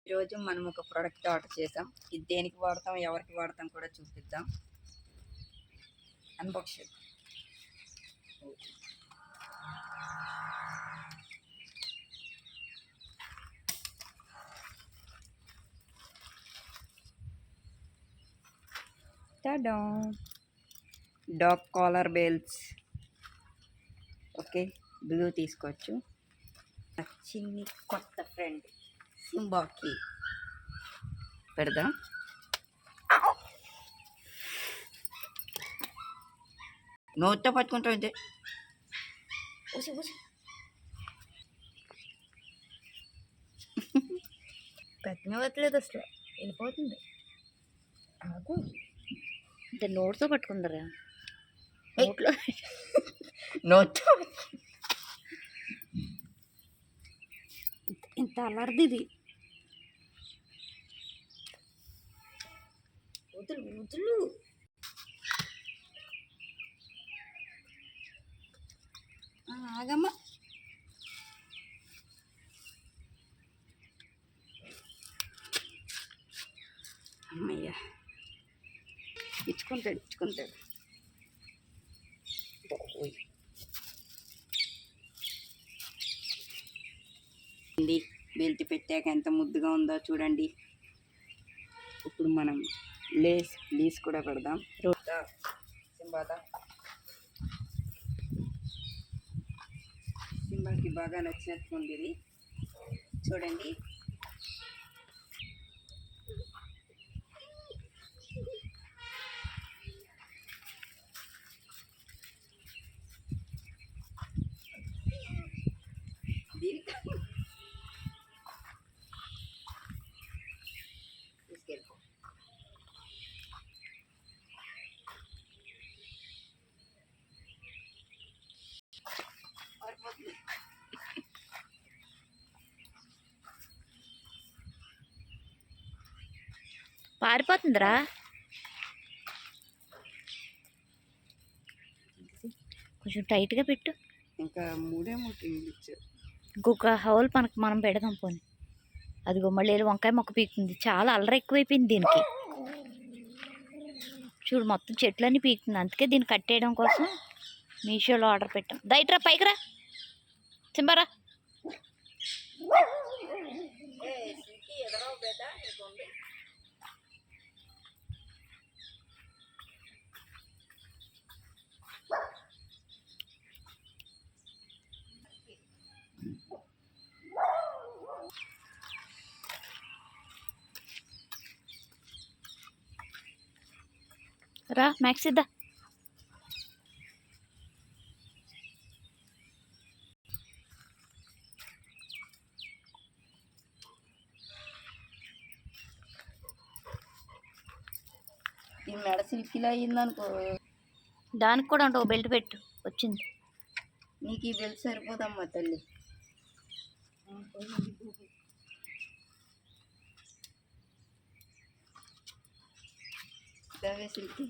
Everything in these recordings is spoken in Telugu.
ఈరోజు మనం ఒక ప్రోడక్ట్ ఆర్డర్ చేసాం. ఇది దేనికి వాడతాం, ఎవరికి వాడతాం కూడా చూపిద్దాం. అన్బాక్స్ చేద్దాం. Tada! Dog collar belts. Okay, blue తీసుకోవచ్చు. చిన్ని కొత్త ఫ్రెండ్ సింబాకి పెడదాం. నోట్తో పట్టుకుంటాం అంతే. పెట్టినవట్లేదు, అసలు వెళ్ళిపోతుంది. అంటే నోట్తో పట్టుకుందరా? నోట్లో నోట్తో ఇంత అలర్ది ఇది. వదులు వదులు. ఆగమ్మా. అమ్మయ్య, ఇచ్చుకుంటాడు. బెల్ట్ పెట్టాక ఎంత ముద్దుగా ఉందో చూడండి. ఇప్పుడు మనం లేస్ కూడా పెడదాం. సింబాకి బాగా నచ్చినట్టుంది ఇది. చూడండి. తీసుకెళ్ళిపో. పారిపోతుందిరా. కొంచెం టైట్గా పెట్టు. ఇంకా మూడే ఇచ్చారు. ఇంకొక హోల్ మనం పెడదాం పోనీ. అదిగో మళ్ళీ వంకాయ మొక్క పీకుతుంది. చాలా అల్లరి ఎక్కువైపోయింది దీనికి. చూడు, మొత్తం చెట్లన్నీ పీకుతుంది. అందుకే దీన్ని కట్టేయడం కోసం మీషోలో ఆర్డర్ పెట్టాం. దయట్రా, పైకి రా సింబారా. రా మ్యాక్స్ ఇద్దా. ఈ మెడ సిల్కిలా అయ్యిందనుకో. దానికి కూడా అంటే ఒక బెల్ట్ పెట్టు. వచ్చింది. నీకు ఈ బెల్ట్ సరిపోదమ్మా తల్లి. దవే సిల్కి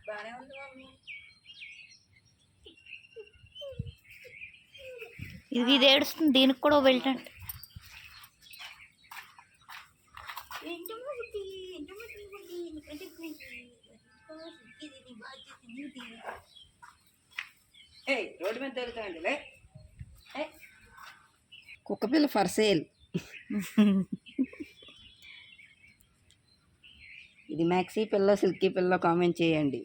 బాగానే ఉంది మమ్మీ. ఇది ఏడుస్తుంది. దీనికి కూడా బెల్ట్ అంటే. రోడ్డు మీద దొరుకుతాయండి. కుక్క పిల్ల ఫర్ సేల్. ఇది మ్యాక్సీ పిల్ల, సిల్కీ పిల్ల కామెంట్ చేయండి.